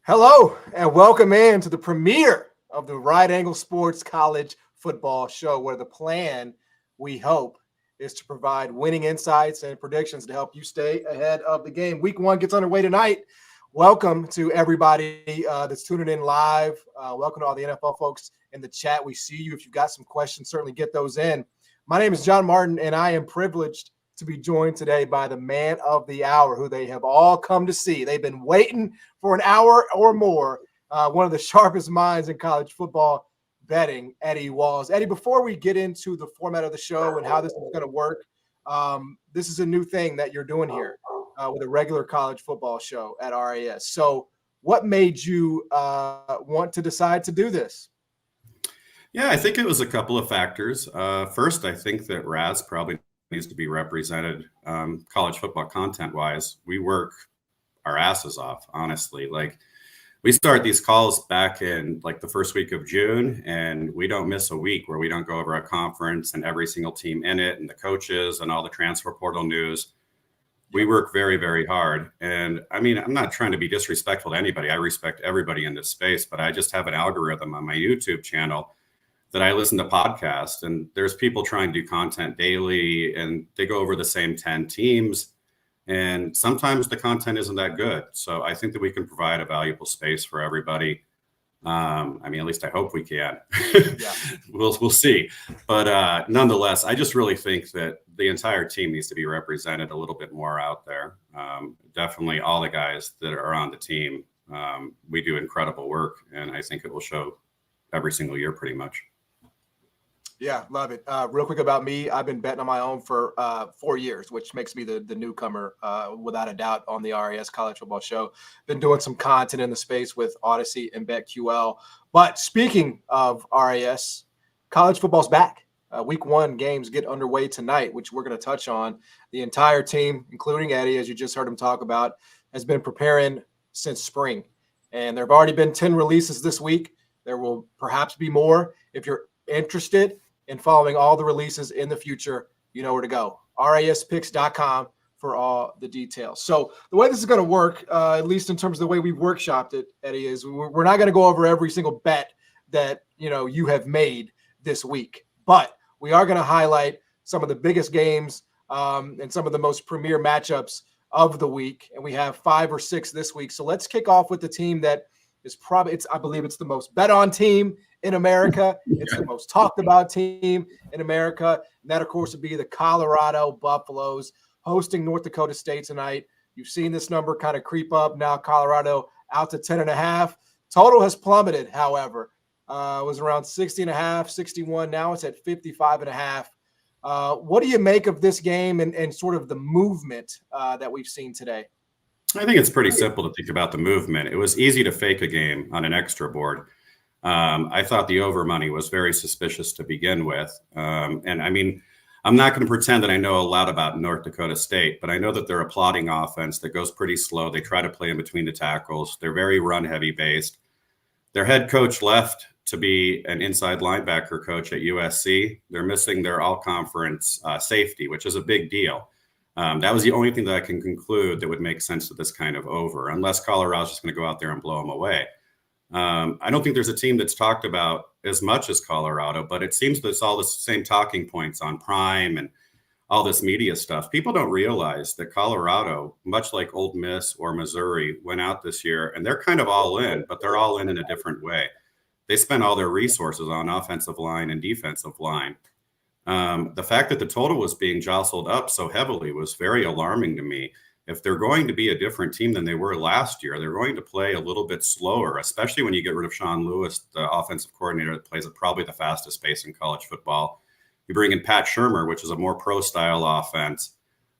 Hello and welcome in to the premiere of the Right Angle Sports College Football Show, where the plan, we hope, is to provide winning insights and predictions to help you stay ahead of the game. Week one gets underway tonight. Welcome to everybody that's tuning in live. Welcome to all the NFL folks in the chat. We see you. If you've got some questions, certainly get those in. My name is John Martin, and I am privileged to be joined today by the man of the hour, who they have all come to see. They've been waiting for an hour or more. One of the sharpest minds in college football betting, Eddie Walls. Eddie, before we get into the format of the show and how this is going to work, this is a new thing that you're doing here with a regular college football show at RAS. So what made you want to decide to do this? Yeah, I think it was a couple of factors. First, I think that RAS probably needs to be represented college football content wise. We work our asses off, honestly. Like, we start these calls back in like the first week of June, and we don't miss a week where we don't go over a conference and every single team in it and the coaches and all the transfer portal news. We work very, very hard. And I mean, I'm not trying to be disrespectful to anybody. I respect everybody in this space, but I just have an algorithm on my YouTube channel that I listen to podcasts, and there's people trying to do content daily and they go over the same 10 teams. And sometimes the content isn't that good. So I think that we can provide a valuable space for everybody. I mean, at least I hope we can. Yeah. We'll see. But nonetheless, I just really think that the entire team needs to be represented a little bit more out there. Definitely all the guys that are on the team. We do incredible work, and I think it will show every single year pretty much. Yeah, love it. Real quick about me, I've been betting on my own for 4 years, which makes me the newcomer, without a doubt, on the RAS College Football Show. Been doing some content in the space with Odyssey and BetQL. But speaking of RAS, college football's back. Week one games get underway tonight, which we're going to touch on. The entire team, including Eddie, as you just heard him talk about, has been preparing since spring. And there have already been 10 releases this week. There will perhaps be more. If you're interested in following all the releases in the future, you know where to go. raspicks.com for all the details. So the way this is going to work, at least in terms of the way we workshopped it, Eddie, is we're not going to go over every single bet that you have made this week, but we are going to highlight some of the biggest games and some of the most premier matchups of the week. And we have 5 or 6 this week. So let's kick off with the team that is probably, I believe it's the most bet on team in America. It's the most talked about team in America. And that, of course, would be the Colorado Buffaloes hosting North Dakota State tonight. You've seen this number kind of creep up. Now Colorado out to 10.5. Total has plummeted, however. It was around 60.5, 61. Now it's at 55.5. What do you make of this game and sort of the movement that we've seen today? I think it's pretty simple to think about the movement. It was easy to fake a game on an extra board. I thought the over money was very suspicious to begin with. And I mean, I'm not going to pretend that I know a lot about North Dakota State, but I know that they're a plodding offense that goes pretty slow. They try to play in between the tackles. They're very run heavy based. Their head coach left to be an inside linebacker coach at USC. They're missing their all conference safety, which is a big deal. That was the only thing that I can conclude that would make sense to this kind of over, unless Colorado's just going to go out there and blow them away. I don't think there's a team that's talked about as much as Colorado, but it seems that it's all the same talking points on Prime and all this media stuff. People don't realize that Colorado, much like Ole Miss or Missouri, went out this year and they're kind of all in, but they're all in a different way. They spent all their resources on offensive line and defensive line. The fact that the total was being jostled up so heavily was very alarming to me. If they're going to be a different team than they were last year, they're going to play a little bit slower, especially when you get rid of Sean Lewis, the offensive coordinator that plays at probably the fastest pace in college football. You bring in Pat Shurmur, which is a more pro-style offense.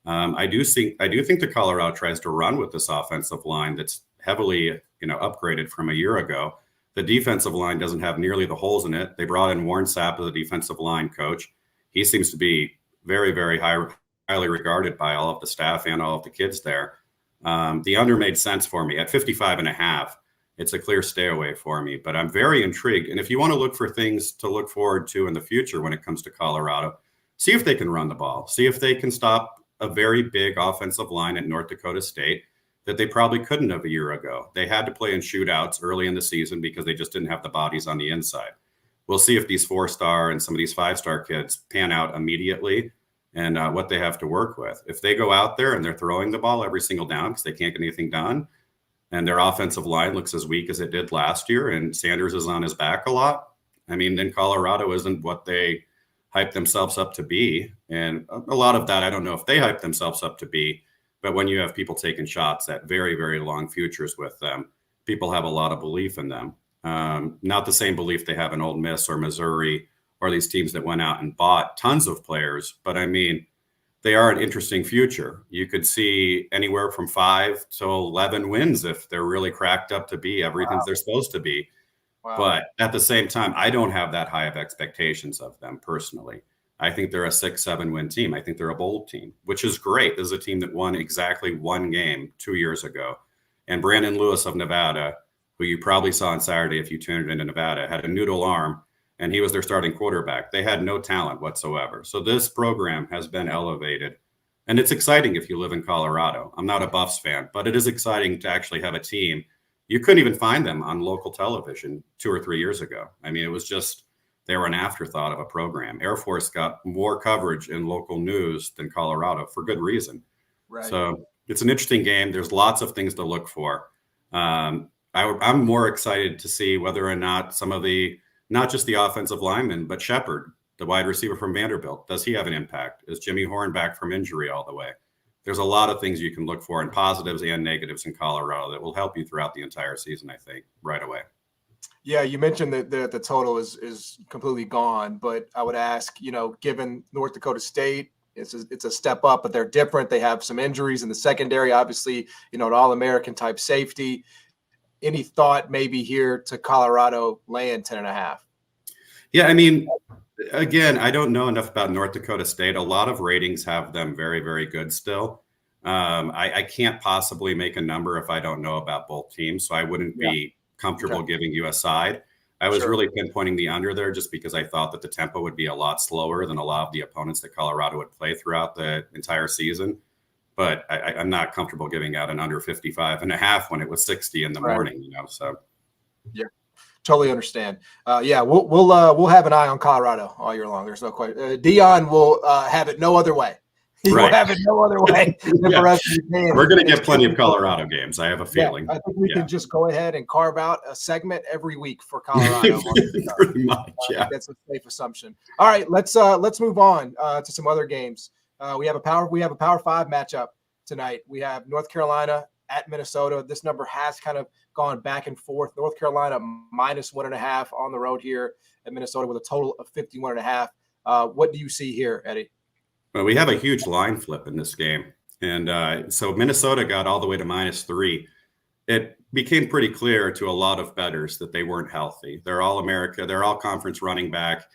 I do think that Colorado tries to run with this offensive line that's heavily, upgraded from a year ago. The defensive line doesn't have nearly the holes in it. They brought in Warren Sapp as the defensive line coach. He seems to be very, very highly regarded by all of the staff and all of the kids there. The under made sense for me at 55.5. It's a clear stay away for me, but I'm very intrigued. And if you want to look for things to look forward to in the future when it comes to Colorado, see if they can run the ball, see if they can stop a very big offensive line at North Dakota State. that they probably couldn't have a year ago. They had to play in shootouts early in the season because they just didn't have the bodies on the inside. We'll see if these 4-star and some of these 5-star kids pan out immediately and what they have to work with. If they go out there and they're throwing the ball every single down because they can't get anything done, and their offensive line looks as weak as it did last year, and Sanders is on his back a lot, I mean, then Colorado isn't what they hype themselves up to be. And a lot of that, I don't know if they hype themselves up to be, but when you have people taking shots at very, very long futures with them, people have a lot of belief in them. Not the same belief they have in Ole Miss or Missouri or these teams that went out and bought tons of players. But I mean, they are an interesting future. You could see anywhere from 5 to 11 wins if they're really cracked up to be everything they're supposed to be. Wow. But at the same time, I don't have that high of expectations of them personally. I think they're a 6-7 win team. I think they're a bold team, which is great. This is a team that won exactly one game 2 years ago. And Brandon Lewis of Nevada, who you probably saw on Saturday if you tuned into Nevada, had a noodle arm, and he was their starting quarterback. They had no talent whatsoever. So this program has been elevated. And it's exciting if you live in Colorado. I'm not a Buffs fan, but it is exciting to actually have a team. You couldn't even find them on local television 2 or 3 years ago. I mean, it was just, they were an afterthought of a program. Air Force got more coverage in local news than Colorado for good reason. Right. So it's an interesting game. There's lots of things to look for. I'm more excited to see whether or not some of the, not just the offensive linemen, but Shepard, the wide receiver from Vanderbilt, does he have an impact? Is Jimmy Horn back from injury all the way? There's a lot of things you can look for in positives and negatives in Colorado that will help you throughout the entire season, I think, right away. Yeah, you mentioned that the total is completely gone, but I would ask, given North Dakota State, it's a step up, but they're different. They have some injuries in the secondary, obviously, an All-American type safety. Any thought maybe here to Colorado laying 10.5? Yeah, I mean, again, I don't know enough about North Dakota State. A lot of ratings have them very, very good still. I can't possibly make a number if I don't know about both teams, so I wouldn't be comfortable giving you a side. I was really pinpointing the under there just because I thought that the tempo would be a lot slower than a lot of the opponents that Colorado would play throughout the entire season. But I'm not comfortable giving out an under 55.5 when it was 60 in the morning, so. Yeah, totally understand. We'll have an eye on Colorado all year long. There's no question. Dion will have it no other way. He will have it no other way than for us. We're going to get plenty of Colorado games. I have a feeling. I think we can just go ahead and carve out a segment every week for Colorado. Pretty much, that's a safe assumption. All right, let's move on to some other games. We have a Power 5 matchup tonight. We have North Carolina at Minnesota. This number has kind of gone back and forth. North Carolina -1.5 on the road here at Minnesota with a total of 51.5. What do you see here, Eddie? Well, we have a huge line flip in this game. And so Minnesota got all the way to -3. It became pretty clear to a lot of bettors that they weren't healthy. They're all America. They're all conference running back.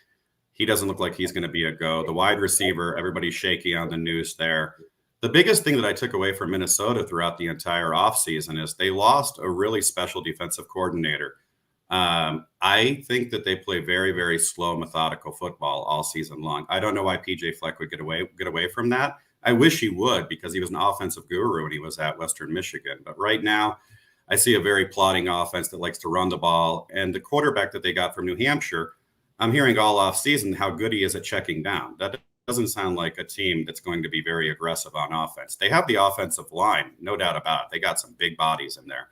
He doesn't look like he's going to be a go. The wide receiver, everybody's shaky on the news there. The biggest thing that I took away from Minnesota throughout the entire offseason is they lost a really special defensive coordinator. I think that they play very, very slow, methodical football all season long. I don't know why PJ Fleck would get away from that. I wish he would, because he was an offensive guru when he was at Western Michigan. But right now, I see a very plodding offense that likes to run the ball. And the quarterback that they got from New Hampshire, I'm hearing all offseason how good he is at checking down. That doesn't sound like a team that's going to be very aggressive on offense. They have the offensive line, no doubt about it. They got some big bodies in there.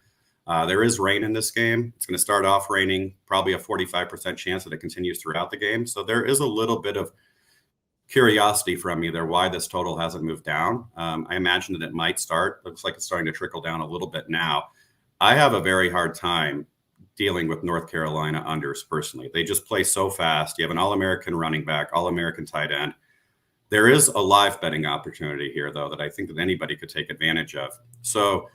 There is rain in this game. It's going to start off raining, probably a 45% chance that it continues throughout the game. So there is a little bit of curiosity from me there why this total hasn't moved down. I imagine that it might start. Looks like it's starting to trickle down a little bit now. I have a very hard time dealing with North Carolina unders personally. They just play so fast. You have an All-American running back, All-American tight end. There is a live betting opportunity here, though, that I think that anybody could take advantage of. So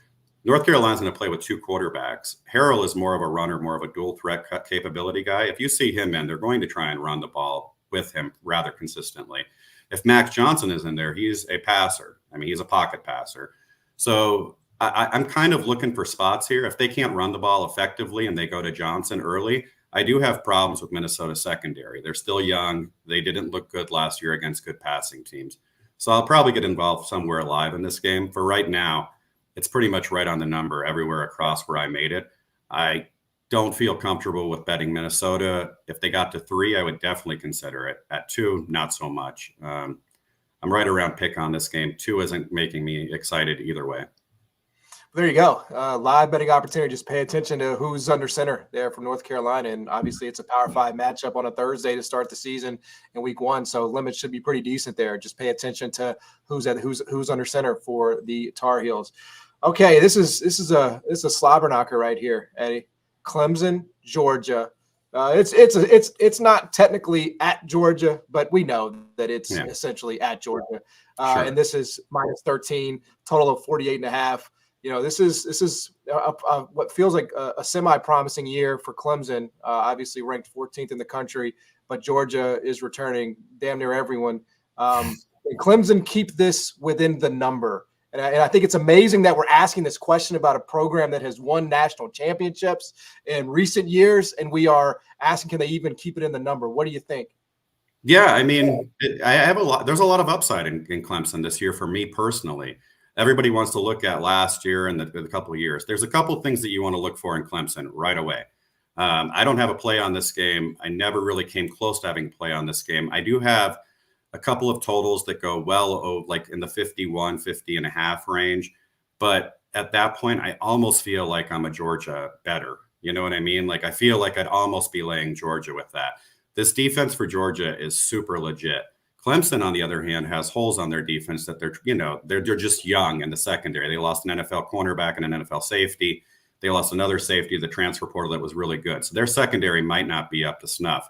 North Carolina's going to play with two quarterbacks. Harrell is more of a runner, more of a dual threat capability guy. If you see him in, they're going to try and run the ball with him rather consistently. If Max Johnson is in there, he's a passer. I mean, he's a pocket passer. So I'm kind of looking for spots here. If they can't run the ball effectively and they go to Johnson early, I do have problems with Minnesota secondary. They're still young. They didn't look good last year against good passing teams. So I'll probably get involved somewhere live in this game. For right now, It's pretty much right on the number everywhere across where I made it. I don't feel comfortable with betting Minnesota. If they got to 3, I would definitely consider it. At 2, not so much. I'm right around pick on this game. 2 isn't making me excited either way. There you go. Live betting opportunity. Just pay attention to who's under center there from North Carolina. And obviously it's a Power 5 matchup on a Thursday to start the season in week 1. So limits should be pretty decent there. Just pay attention to who's under center for the Tar Heels. Okay, this is a slobber knocker right here, Eddie. Clemson, Georgia. It's not technically at Georgia, but we know that it's essentially at Georgia. Sure. And this is minus 13, total of 48.5. This is what feels like a semi-promising year for Clemson. Obviously ranked 14th in the country, but Georgia is returning damn near everyone. Clemson keep this within the number. And I think it's amazing that we're asking this question about a program that has won national championships in recent years, and we are asking, can they even keep it in the number? What do you think? Yeah, I mean, there's a lot of upside in Clemson this year for me personally. Everybody wants to look at last year and the couple of years. There's a couple of things that you want to look for in Clemson right away. I don't have a play on this game. I never really came close to having a play on this game. I do have a couple of totals that go like in the 50 and a half range. But at that point, I almost feel like I'm a Georgia better. You know what I mean? Like, I feel like I'd almost be laying Georgia with that. This defense for Georgia is super legit. Clemson, on the other hand, has holes on their defense that they're just young in the secondary. They lost an NFL cornerback and an NFL safety. They lost another safety, the transfer portal, that was really good. So their secondary might not be up to snuff.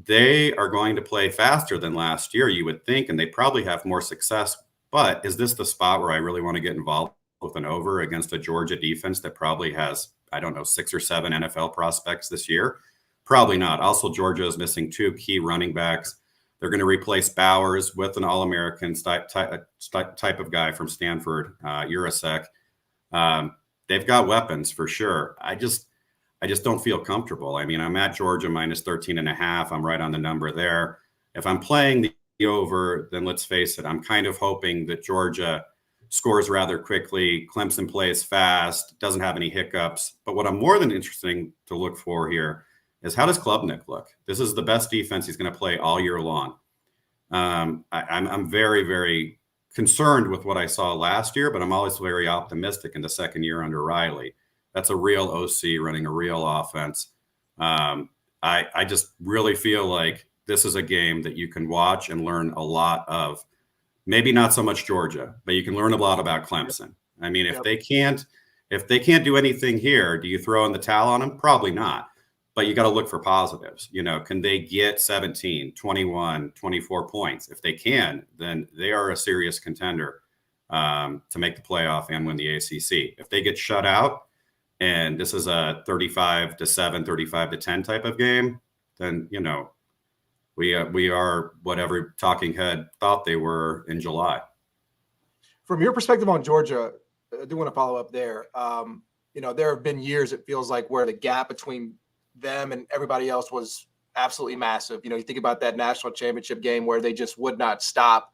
They are going to play faster than last year, you would think, and they probably have more success. But is this the spot where I really want to get involved with an over against a Georgia defense that probably has, 6 or 7 NFL prospects this year? Probably not. Also, Georgia is missing 2 key running backs. They're going to replace Bowers with an All-American type of guy from Stanford, Urasek. They've got weapons for sure. I just don't feel comfortable. I mean, I'm at Georgia minus 13.5. I'm right on the number there. If I'm playing the over, then let's face it, I'm kind of hoping that Georgia scores rather quickly. Clemson plays fast, doesn't have any hiccups. But what I'm more than interesting to look for here is, how does Klubnik look? This is the best defense he's going to play all year long. I'm very, very concerned with what I saw last year, but I'm always very optimistic in the second year under Riley. That's a real OC running a real offense. I just really feel like this is a game that you can watch and learn a lot of. Maybe not so much Georgia, but you can learn a lot about Clemson. I mean, if they can't do anything here, do you throw in the towel on them? Probably not. But you got to look for positives. Can they get 17, 21, 24 points? If they can, then they are a serious contender to make the playoff and win the ACC. If they get shut out, and this is a 35-7, 35-10 type of game, then, we are what every talking head thought they were in July. From your perspective on Georgia, I do want to follow up there. There have been years, it feels like, where the gap between them and everybody else was absolutely massive. You think about that national championship game where they just would not stop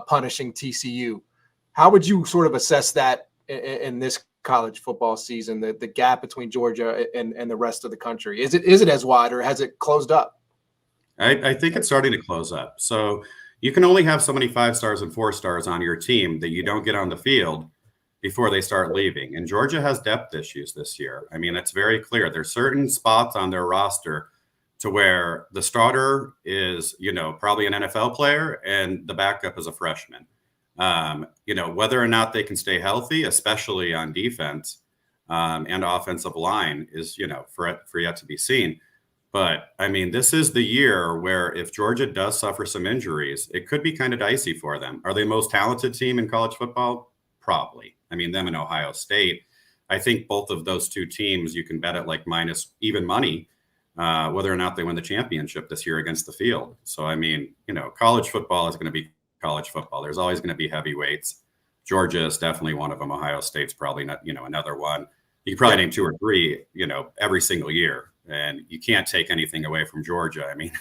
punishing TCU. How would you sort of assess that in this college football season, the gap between Georgia and the rest of the country? Is it as wide, or has it closed up? I think it's starting to close up. So you can only have so many 5 stars and 4 stars on your team that you don't get on the field before they start leaving. And Georgia has depth issues this year. I mean, it's very clear. There's certain spots on their roster to where the starter is, probably an NFL player and the backup is a freshman. Whether or not they can stay healthy, especially on defense and offensive line, is, for yet to be seen. But I mean, this is the year where if Georgia does suffer some injuries, it could be kind of dicey for them. Are they the most talented team in college football? Probably. I mean, them and Ohio State. I think both of those two teams, you can bet at like minus even money, whether or not they win the championship this year against the field. So, I mean, college football is going to be college football. There's always going to be heavyweights. Georgia is definitely one of them. Ohio State's probably not, another one. You can probably name 2 or 3, every single year. And you can't take anything away from Georgia. I mean,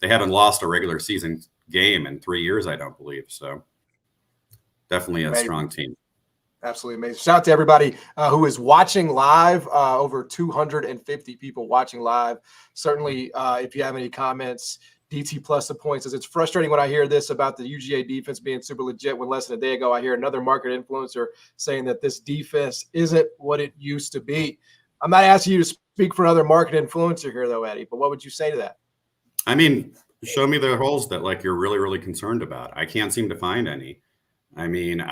they haven't lost a regular season game in 3 years, I don't believe. So definitely a strong team. Absolutely amazing. Shout out to everybody who is watching live, over 250 people watching live. Certainly, if you have any comments, DT plus the points says it's frustrating when I hear this about the UGA defense being super legit when less than a day ago I hear another market influencer saying that this defense isn't what it used to be. I'm not asking you to speak for another market influencer here, though, Eddie, but what would you say to that? I mean, show me the holes that like you're really, really concerned about. I can't seem to find any. I mean,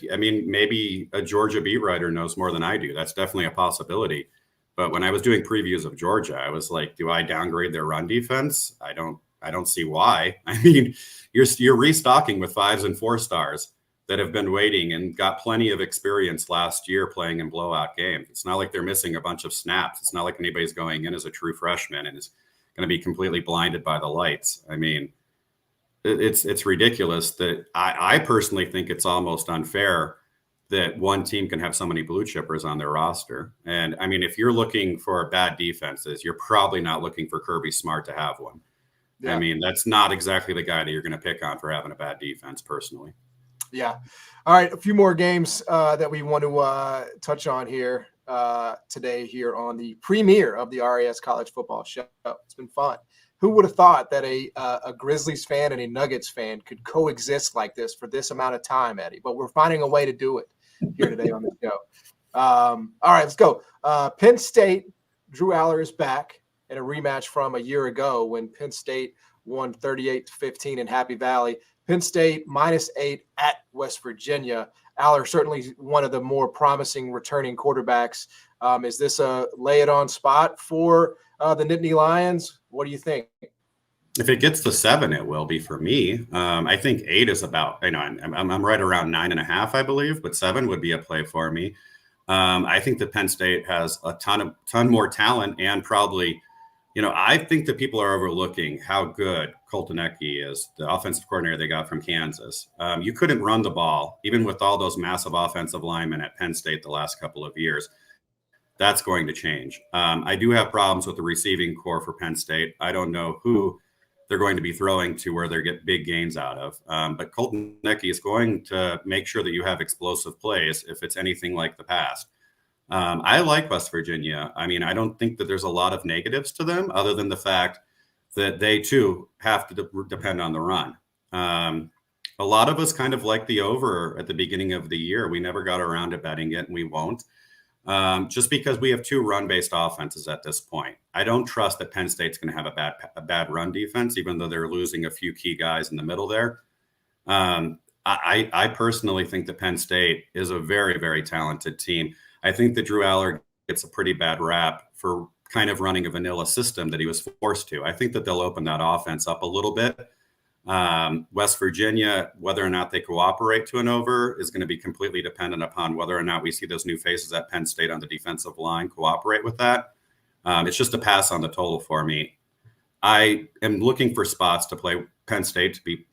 maybe a Georgia beat writer knows more than I do. That's definitely a possibility. But when I was doing previews of Georgia, I was like, do I downgrade their run defense? I don't see why. I mean, you're restocking with 5s and 4 stars that have been waiting and got plenty of experience last year playing in blowout games. It's not like they're missing a bunch of snaps. It's not like anybody's going in as a true freshman and is going to be completely blinded by the lights. I mean, it's ridiculous that I personally think it's almost unfair that one team can have so many blue chippers on their roster. And I mean, if you're looking for bad defenses, you're probably not looking for Kirby Smart to have one. Yeah. I mean, that's not exactly the guy that you're going to pick on for having a bad defense personally. Yeah. All right. A few more games that we want to touch on here today here on the premiere of the RAS College Football Show. It's been fun. Who would have thought that a Grizzlies fan and a Nuggets fan could coexist like this for this amount of time, Eddie? But we're finding a way to do it here today on the show. All right, let's go. Penn State, Drew Aller is back in a rematch from a year ago when Penn State won 38-15 in Happy Valley. Penn State -8 at West Virginia. Aller certainly one of the more promising returning quarterbacks. Is this a lay it on spot for the Nittany Lions? What do you think? If it gets to 7, it will be for me. I think 8 is about, I'm right around 9.5, I believe, but 7 would be a play for me. I think that Penn State has a ton more talent and probably, I think that people are overlooking how good Colton Ecke is, the offensive coordinator they got from Kansas. You couldn't run the ball, even with all those massive offensive linemen at Penn State the last couple of years. That's going to change. I do have problems with the receiving core for Penn State. I don't know who they're going to be throwing to where they get big gains out of. But Colton Ecke is going to make sure that you have explosive plays if it's anything like the past. I like West Virginia. I mean, I don't think that there's a lot of negatives to them other than the fact that they, too, have to depend on the run. A lot of us kind of like the over at the beginning of the year. We never got around to betting it, and we won't. Just because we have 2 run-based offenses at this point. I don't trust that Penn State's going to have a bad run defense, even though they're losing a few key guys in the middle there. I personally think that Penn State is a very, very talented team. I think that Drew Aller gets a pretty bad rap for kind of running a vanilla system that he was forced to. I think that they'll open that offense up a little bit. West Virginia, whether or not they cooperate to an over is going to be completely dependent upon whether or not we see those new faces at Penn State on the defensive line cooperate with that. It's just a pass on the total for me. I am looking for spots to play Penn State, to be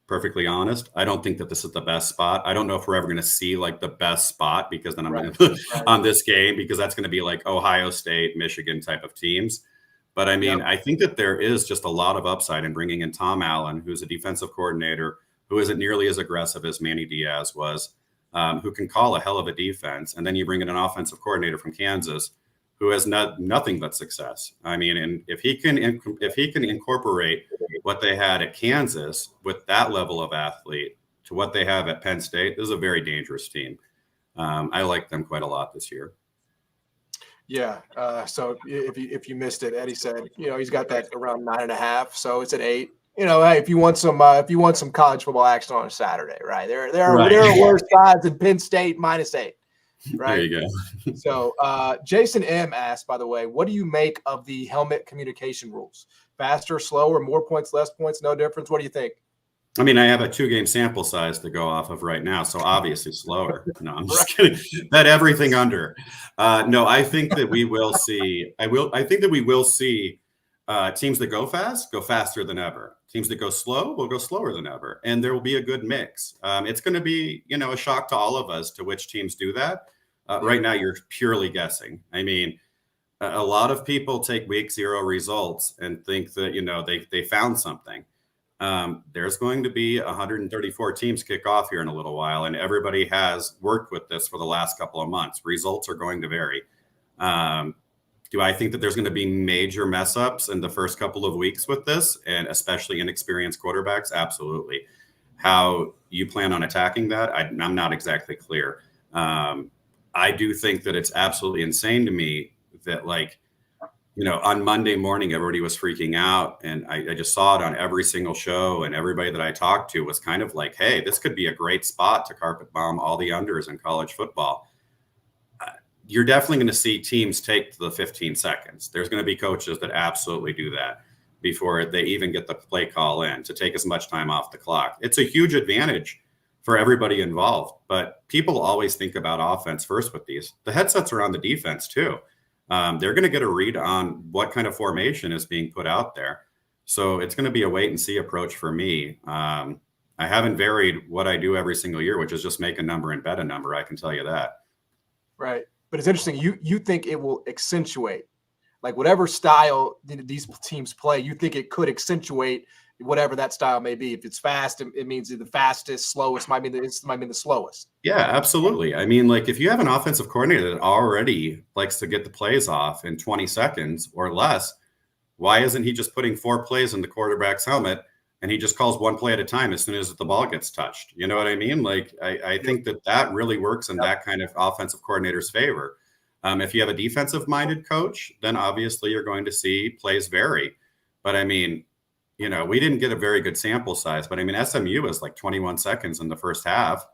perfectly honest. I don't think that this is the best spot. I don't know if we're ever going to see like the best spot, because then I'm going to on this game, because that's going to be like Ohio State, Michigan type of teams. But I mean, I think that there is just a lot of upside in bringing in Tom Allen, who's a defensive coordinator, who isn't nearly as aggressive as Manny Diaz was, who can call a hell of a defense. And then you bring in an offensive coordinator from Kansas, who has nothing but success. I mean, and if he can incorporate what they had at Kansas with that level of athlete to what they have at Penn State, this is a very dangerous team. I like them quite a lot this year. Yeah. So if you missed it, Eddie said, he's got that around 9.5. So it's at 8. Hey, if you want some college football action on a Saturday, right? There are worse sides than Penn State -8. Right. There you go. So Jason M asked, by the way, what do you make of the helmet communication rules? Faster, slower, more points, less points, no difference. What do you think? I mean, I have a 2-game sample size to go off of right now, so obviously slower. No, I'm just kidding. Bet everything under. No, I think that we will see. I think that we will see teams that go fast go faster than ever. Teams that go slow will go slower than ever, and there will be a good mix. It's going to be, a shock to all of us to which teams do that. Right now, you're purely guessing. I mean, a lot of people take week 0 results and think that they found something. There's going to be 134 teams kick off here in a little while, and everybody has worked with this for the last couple of months. Results are going to vary. Do I think that there's going to be major mess ups in the first couple of weeks with this, and especially inexperienced quarterbacks? Absolutely. How you plan on attacking that, I'm not exactly clear. I do think that it's absolutely insane to me that, like, on Monday morning, everybody was freaking out. And I just saw it on every single show. And everybody that I talked to was kind of like, hey, this could be a great spot to carpet bomb all the unders in college football. You're definitely going to see teams take the 15 seconds. There's going to be coaches that absolutely do that before they even get the play call in, to take as much time off the clock. It's a huge advantage for everybody involved, but people always think about offense first with these. The headsets are on the defense too. They're going to get a read on what kind of formation is being put out there. So it's going to be a wait and see approach for me. I haven't varied what I do every single year, which is just make a number and bet a number. I can tell you that. Right. But it's interesting. You think it will accentuate, like, whatever style these teams play, you think it could accentuate whatever that style may be. If it's fast, it means the fastest. Slowest might be the slowest. Yeah, absolutely. I mean, like, if you have an offensive coordinator that already likes to get the plays off in 20 seconds or less, why isn't he just putting 4 plays in the quarterback's helmet and he just calls one play at a time as soon as the ball gets touched? You know what I mean? Like, I think that really works in that kind of offensive coordinator's favor. If you have a defensive-minded coach, then obviously you're going to see plays vary. But I mean, we didn't get a very good sample size, but I mean, SMU was like 21 seconds in the first half.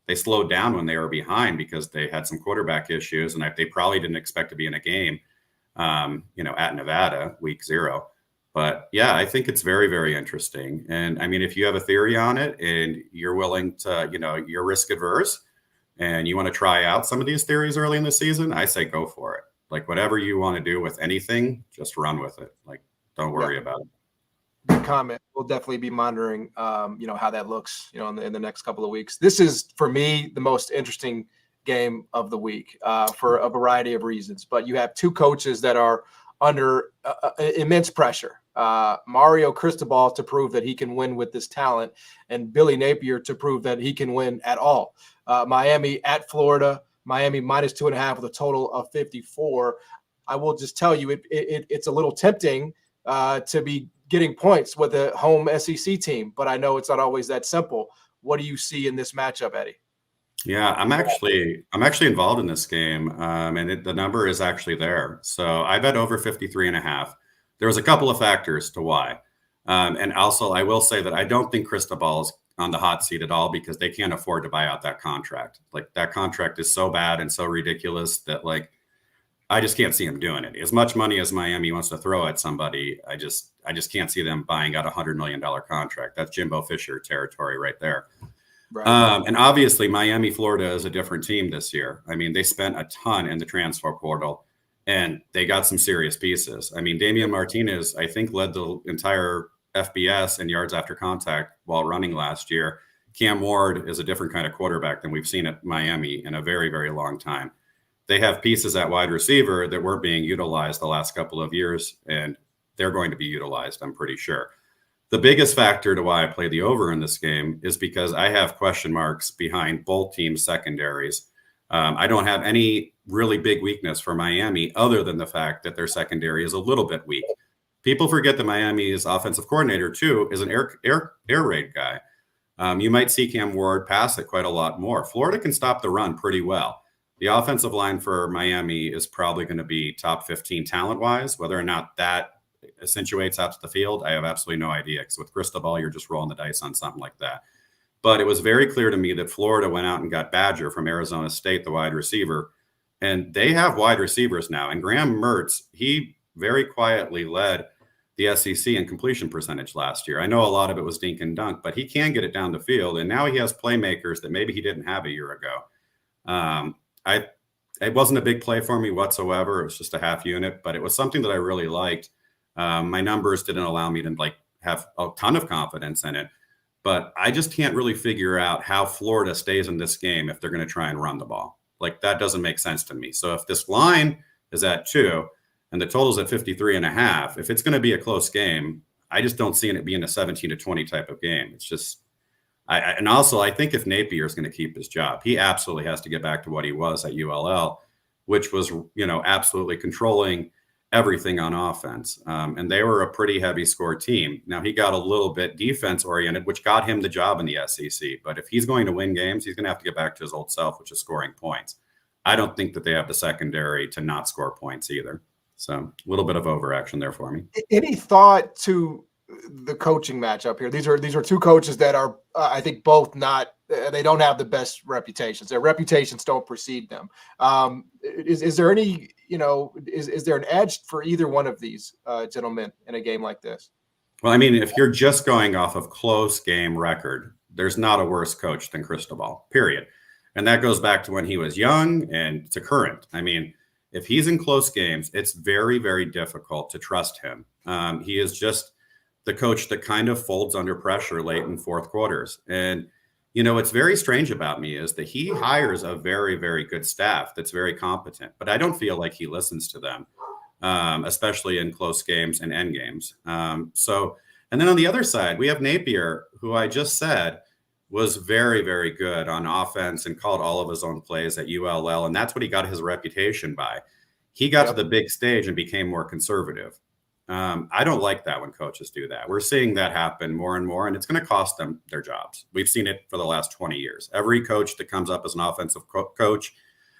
They slowed down when they were behind because they had some quarterback issues, and they probably didn't expect to be in a game, at Nevada, week 0. But yeah, I think it's very, very interesting. And I mean, if you have a theory on it and you're willing to, you're risk averse and you want to try out some of these theories early in the season, I say go for it. Like, whatever you want to do with anything, just run with it. Like, don't worry about it. Good comment. We'll definitely be monitoring, how that looks, in the next couple of weeks. This is, for me, the most interesting game of the week for a variety of reasons. But you have two coaches that are under immense pressure. Mario Cristobal to prove that he can win with this talent, and Billy Napier to prove that he can win at all. Miami at Florida, Miami minus 2.5 with a total of 54. I will just tell you, it's a little tempting to be getting points with a home SEC team, but I know it's not always that simple. What do you see in this matchup, Eddie? Yeah, I'm actually involved in this game, and the number is actually there. So I bet over 53.5. There was a couple of factors to why. And also, I will say that I don't think Cristobal is on the hot seat at all, because they can't afford to buy out that contract. Like, that contract is so bad and so ridiculous that, like, I just can't see him doing it. As much money as Miami wants to throw at somebody, I just can't see them buying out $100 million contract. That's Jimbo Fisher territory right there. Right. And obviously, Miami, Florida is a different team this year. I mean, they spent a ton in the transfer portal, and they got some serious pieces. I mean, Damian Martinez, I think, led the entire FBS in yards after contact while running last year. Cam Ward is a different kind of quarterback than we've seen at Miami in a very, very long time. They have pieces at wide receiver that weren't being utilized the last couple of years, and they're going to be utilized, I'm pretty sure. The biggest factor to why I play the over in this game is because I have question marks behind both teams' secondaries. I don't have any really big weakness for Miami other than the fact that their secondary is a little bit weak. People forget that Miami's offensive coordinator, too, is an air raid guy. You might see Cam Ward pass it quite a lot more. Florida can stop the run pretty well. The offensive line for Miami is probably going to be top 15 talent-wise. Whether or not that accentuates out to the field, I have absolutely no idea, because with Cristobal, you're just rolling the dice on something like that. But it was very clear to me that Florida went out and got Badger from Arizona State, the wide receiver, and they have wide receivers now. And Graham Mertz, he very quietly led the SEC in completion percentage last year. I know a lot of it was dink and dunk, but he can get it down the field, and now he has playmakers that maybe he didn't have a year ago. It wasn't a big play for me whatsoever. It was just a half unit, but it was something that I really liked. My numbers didn't allow me to have a ton of confidence in it, but I just can't really figure out how Florida stays in this game if they're going to try and run the ball. Like, that doesn't make sense to me. So if this line is at 2 and the total's at 53.5, if it's going to be a close game, I just don't see it being a 17-20 type of game. It's just, and also I think if Napier is going to keep his job, he absolutely has to get back to what he was at ULL, which was, absolutely controlling everything on offense. And they were a pretty heavy score team. Now he got a little bit defense oriented, which got him the job in the SEC. But if he's going to win games, he's going to have to get back to his old self, which is scoring points. I don't think that they have the secondary to not score points either. So a little bit of overaction there for me. Any thought to the coaching matchup here? These are two coaches that are, I think, both not. They don't have the best reputations. Their reputations don't precede them. Is there any, is there an edge for either one of these gentlemen in a game like this? Well, I mean, if you're just going off of close game record, there's not a worse coach than Cristobal, period. And that goes back to when he was young and to current. I mean, if he's in close games, it's very, very difficult to trust him. He is just the coach that kind of folds under pressure late in fourth quarters. And, what's very strange about me is that he hires a very, very good staff that's very competent, but I don't feel like he listens to them, especially in close games and end games. And then on the other side, we have Napier, who I just said was very, very good on offense and called all of his own plays at ULL. And that's what he got his reputation by. He got to the big stage and became more conservative. I don't like that when coaches do that. We're seeing that happen more and more, and it's going to cost them their jobs. We've seen it for the last 20 years. Every coach that comes up as an offensive coach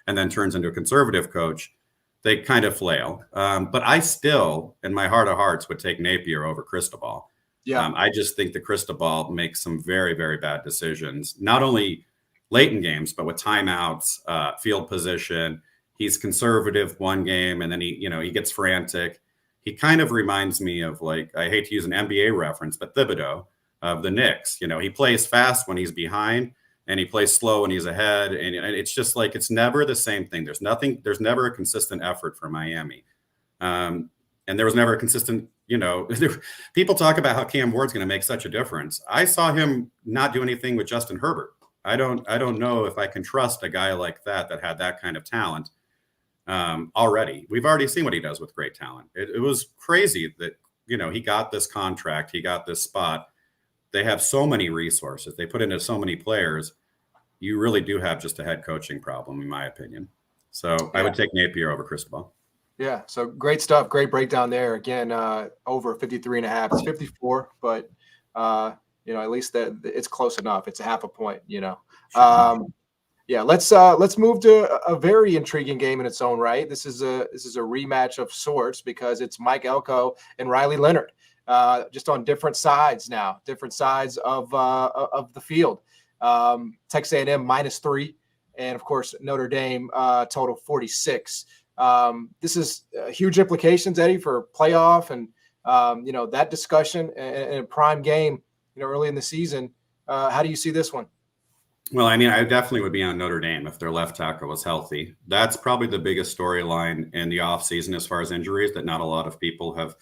and then turns into a conservative coach, they kind of flail. But I still, in my heart of hearts, would take Napier over Cristobal. Yeah. I just think that Cristobal makes some very, very bad decisions, not only late in games, but with timeouts, field position. He's conservative one game, and then he gets frantic. He kind of reminds me of, like, I hate to use an NBA reference, but Thibodeau of the Knicks. He plays fast when he's behind, and he plays slow when he's ahead. And it's just like, it's never the same thing. There's never a consistent effort for Miami. And there was never a consistent, people talk about how Cam Ward's going to make such a difference. I saw him not do anything with Justin Herbert. I don't know if I can trust a guy like that had that kind of talent. Already, we've already seen what he does with great talent. It was crazy that, he got this contract, he got this spot. They have so many resources. They put into so many players. You really do have just a head coaching problem, in my opinion. So I would take Napier over Cristobal. Yeah. So great stuff. Great breakdown there. Again, over 53.5. It's 54, but at least that it's close enough. It's a half a point, Sure. Yeah, let's move to a very intriguing game in its own right. This is a rematch of sorts because it's Mike Elko and Riley Leonard, just on different sides now, different sides of the field. Texas A&M -3, and of course Notre Dame total 46. This is huge implications, Eddie, for playoff and that discussion in a prime game, early in the season. How do you see this one? Well, I mean, I definitely would be on Notre Dame if their left tackle was healthy. That's probably the biggest storyline in the offseason as far as injuries that not a lot of people have.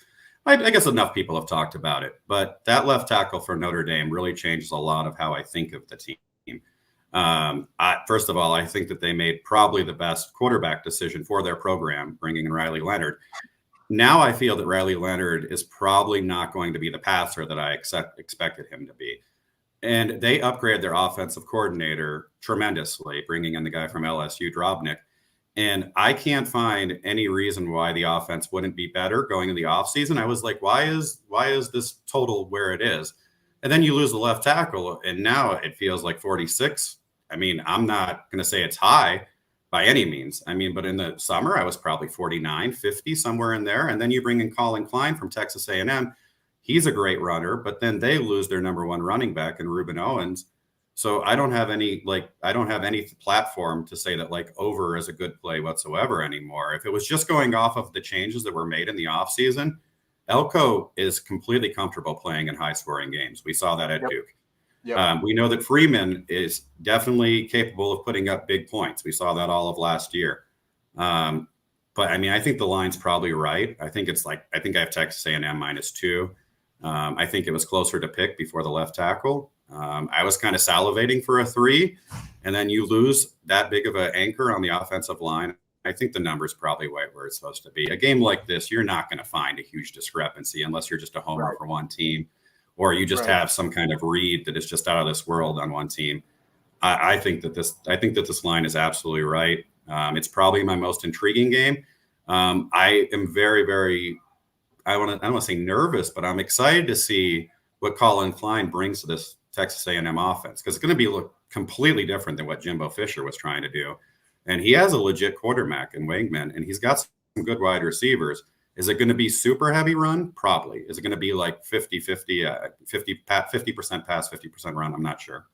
I guess enough people have talked about it. But that left tackle for Notre Dame really changes a lot of how I think of the team. First of all, I think that they made probably the best quarterback decision for their program, bringing in Riley Leonard. Now I feel that Riley Leonard is probably not going to be the passer that I expected him to be. And they upgraded their offensive coordinator tremendously, bringing in the guy from LSU, Drobnik. And I can't find any reason why the offense wouldn't be better going in the offseason. I was like, why is this total where it is? And then you lose the left tackle, and now it feels like 46. I mean, I'm not going to say it's high by any means. I mean, but in the summer, I was probably 49, 50, somewhere in there. And then you bring in Colin Klein from Texas A&M. He's a great runner, but then they lose their number one running back in Reuben Owens. So I don't have any platform to say that over is a good play whatsoever anymore. If it was just going off of the changes that were made in the offseason, Elko is completely comfortable playing in high scoring games. We saw that at Duke. Yep. We know that Freeman is definitely capable of putting up big points. We saw that all of last year. But I mean, I think the line's probably right. I think I have Texas A&M -2. I think it was closer to pick before the left tackle. I was kind of salivating for a 3, and then you lose that big of an anchor on the offensive line. I think the number's probably right where it's supposed to be. A game like this, you're not going to find a huge discrepancy unless you're just a homer for one team, or you just have some kind of read that is just out of this world on one team. I think that this line is absolutely right. It's probably my most intriguing game. I am very, very, I don't want to say nervous, but I'm excited to see what Colin Klein brings to this Texas A&M offense, because it's going to be look completely different than what Jimbo Fisher was trying to do. And he has a legit quarterback in Wingman, and he's got some good wide receivers. Is it going to be super heavy run? Probably. Is it going to be like 50% pass, 50% run? I'm not sure.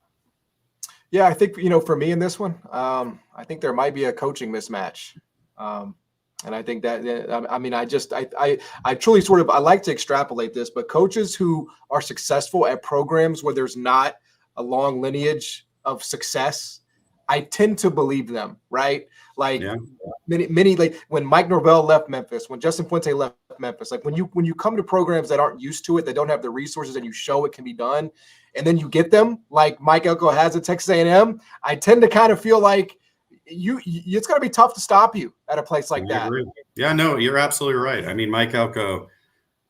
Yeah, I think, for me in this one, I think there might be a coaching mismatch. And I think that, I mean, I truly I like to extrapolate this, but coaches who are successful at programs where there's not a long lineage of success, I tend to believe them, right? Like many, like when Mike Norvell left Memphis, when Justin Fuente left Memphis, like when you come to programs that aren't used to it, that don't have the resources, and you show it can be done, and then you get them like Mike Elko has at Texas A&M, I tend to kind of feel like it's going to be tough to stop you at a place like that. Agree. Yeah, no, you're absolutely right. I mean, Mike Elko,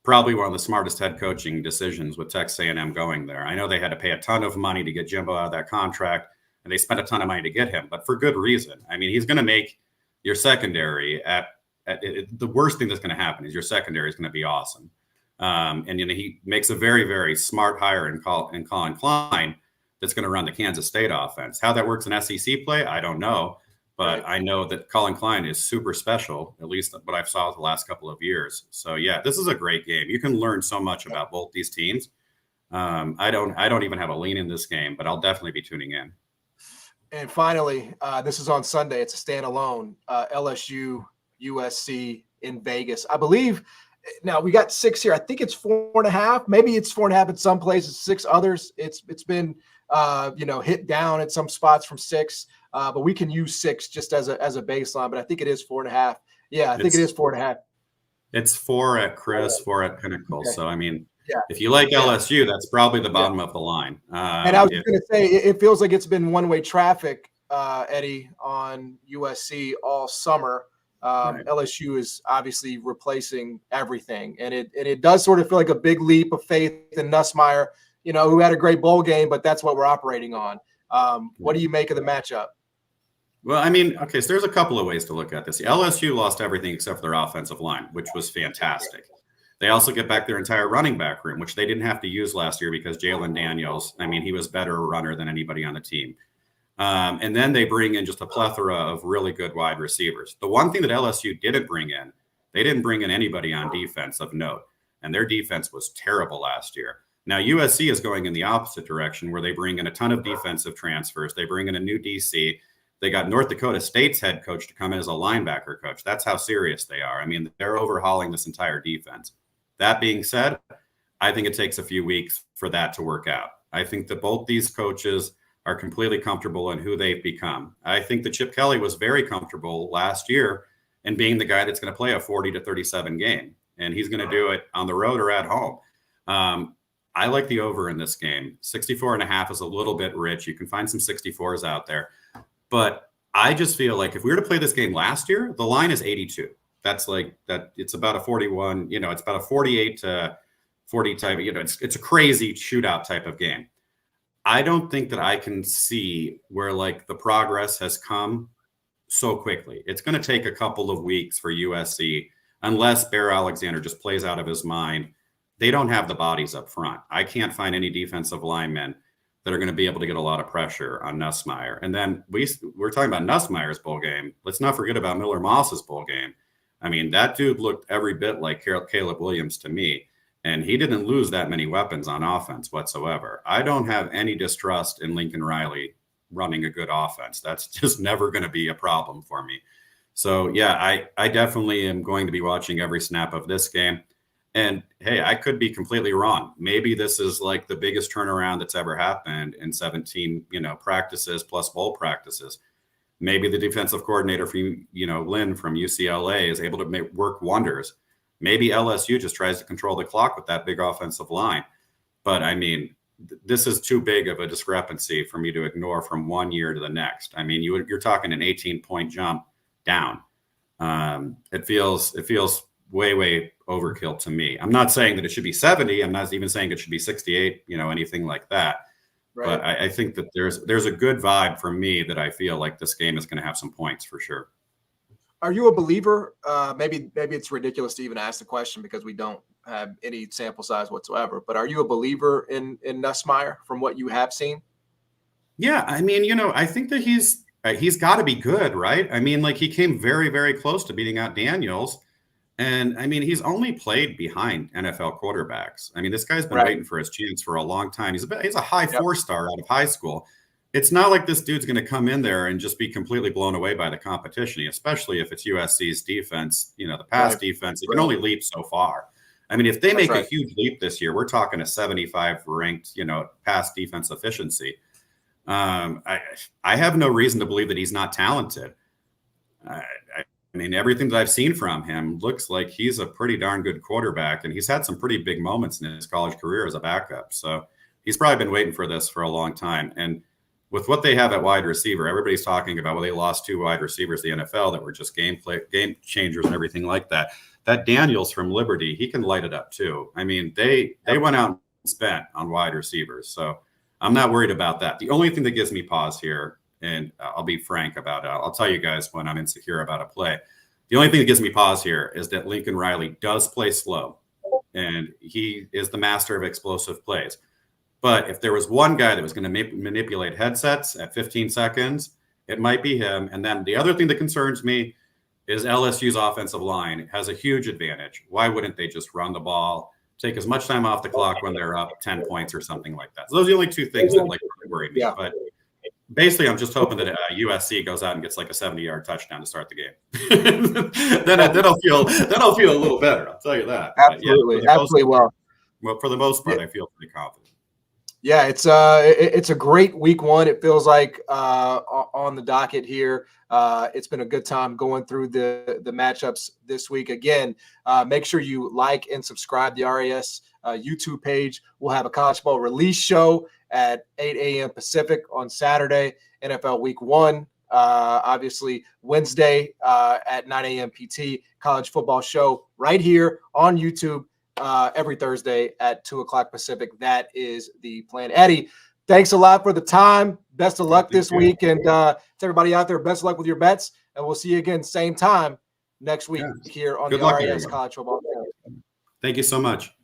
probably one of the smartest head coaching decisions with Texas A&M going there. I know they had to pay a ton of money to get Jimbo out of that contract, and they spent a ton of money to get him, but for good reason. I mean, he's going to make your secondary the worst thing that's going to happen is your secondary is going to be awesome. And he makes a very, very smart hire in Colin Klein that's going to run the Kansas State offense. How that works in SEC play, I don't know. But I know that Colin Klein is super special, at least what I've saw the last couple of years. So, yeah, this is a great game. You can learn so much about both these teams. I don't even have a lean in this game, but I'll definitely be tuning in. And finally, this is on Sunday. It's a standalone LSU USC in Vegas. I believe now we got 6 here. I think it's 4.5. Maybe it's 4.5 in some places, 6 others. It's been hit down at some spots from 6. But we can use 6 just as a baseline. But I think it is 4.5. Yeah, I think it is 4.5. It's 4 at Chris, 4 at Pinnacle. Okay. So I mean, if you like LSU, that's probably the bottom of the line. And I was going to say, it feels like it's been one-way traffic, Eddie, on USC all summer. LSU is obviously replacing everything, and it does sort of feel like a big leap of faith in Nussmeier, who had a great bowl game, but that's what we're operating on. What do you make of the matchup? Well, I mean, okay, so there's a couple of ways to look at this. LSU lost everything except for their offensive line, which was fantastic. They also get back their entire running back room, which they didn't have to use last year because Jalen Daniels, I mean, he was better runner than anybody on the team. And then they bring in just a plethora of really good wide receivers. The one thing that LSU didn't bring in, they didn't bring in anybody on defense of note, and their defense was terrible last year. Now, USC is going in the opposite direction where they bring in a ton of defensive transfers. They bring in a new DC. They got North Dakota State's head coach to come in as a linebacker coach. That's how serious they are. I mean, they're overhauling this entire defense. That being said, I think it takes a few weeks for that to work out. I think that both these coaches are completely comfortable in who they've become. I think that Chip Kelly was very comfortable last year in being the guy that's going to play a 40-37 game, and he's going to do it on the road or at home. I like the over in this game. 64.5 is a little bit rich. You can find some 64s out there. But I just feel like if we were to play this game last year, the line is 82. That's like that. It's about a 41, it's about a 48 to 40 type, it's a crazy shootout type of game. I don't think that I can see where like the progress has come so quickly. It's going to take a couple of weeks for USC, unless Bear Alexander just plays out of his mind. They don't have the bodies up front. I can't find any defensive linemen that are going to be able to get a lot of pressure on Nussmeier. And then we're talking about Nussmeier's bowl game. Let's not forget about Miller Moss's bowl game. I mean, that dude looked every bit like Caleb Williams to me, and he didn't lose that many weapons on offense whatsoever. I don't have any distrust in Lincoln Riley running a good offense. That's just never going to be a problem for me. So, yeah, I definitely am going to be watching every snap of this game. And, hey, I could be completely wrong. Maybe this is like the biggest turnaround that's ever happened in 17, practices plus bowl practices. Maybe the defensive coordinator from, Lynn from UCLA is able to work wonders. Maybe LSU just tries to control the clock with that big offensive line. But, I mean, this is too big of a discrepancy for me to ignore from one year to the next. I mean, you're talking an 18-point jump down. It feels way overkill to me. I'm not saying that it should be 70. I'm not even saying it should be 68, anything like that. Right. But I think that there's a good vibe for me that I feel like this game is going to have some points for sure. Are you a believer? Maybe it's ridiculous to even ask the question because we don't have any sample size whatsoever. But are you a believer in Nussmeier from what you have seen? Yeah, I mean, I think that he's got to be good, right? I mean, like he came very, very close to beating out Daniels. And I mean, he's only played behind NFL quarterbacks. I mean, this guy's been waiting for his chance for a long time. He's a high 4-star out of high school. It's not like this dude's going to come in there and just be completely blown away by the competition, especially if it's USC's defense, the pass defense. It can only leap so far. I mean, if they make a huge leap this year, we're talking a 75 ranked, pass defense efficiency. I have no reason to believe that he's not talented. I mean, everything that I've seen from him looks like he's a pretty darn good quarterback, and he's had some pretty big moments in his college career as a backup. So he's probably been waiting for this for a long time. And with what they have at wide receiver, everybody's talking about, well, they lost 2 wide receivers to the NFL that were just game changers and everything like that. That Daniels from Liberty, he can light it up too. I mean, they went out and spent on wide receivers. So I'm not worried about that. The only thing that gives me pause here, and I'll be frank about it, I'll tell you guys when I'm insecure about a play. The only thing that gives me pause here is that Lincoln Riley does play slow, and he is the master of explosive plays. But if there was one guy that was going to manipulate headsets at 15 seconds, it might be him. And then the other thing that concerns me is LSU's offensive line has a huge advantage. Why wouldn't they just run the ball, take as much time off the clock when they're up 10 points or something like that? So those are the only 2 things that worry me. Yeah. But basically, I'm just hoping that USC goes out and gets like a 70-yard touchdown to start the game. then I'll feel a little better. I'll tell you that. Absolutely, well, for the most part, I feel pretty confident. Yeah, it's a great week 1. It feels like on the docket here. It's been a good time going through the matchups this week. Again, make sure you like and subscribe to the RAS YouTube page. We'll have a college ball release show at 8 a.m. Pacific on Saturday, NFL Week 1. Obviously, Wednesday at 9 a.m. PT, college football show right here on YouTube. Every Thursday at 2 o'clock Pacific. That is the plan. Eddie, thanks a lot for the time. Best of luck this week. And to everybody out there, best of luck with your bets. And we'll see you again same time next week here on the RAS College Football. Thank you so much.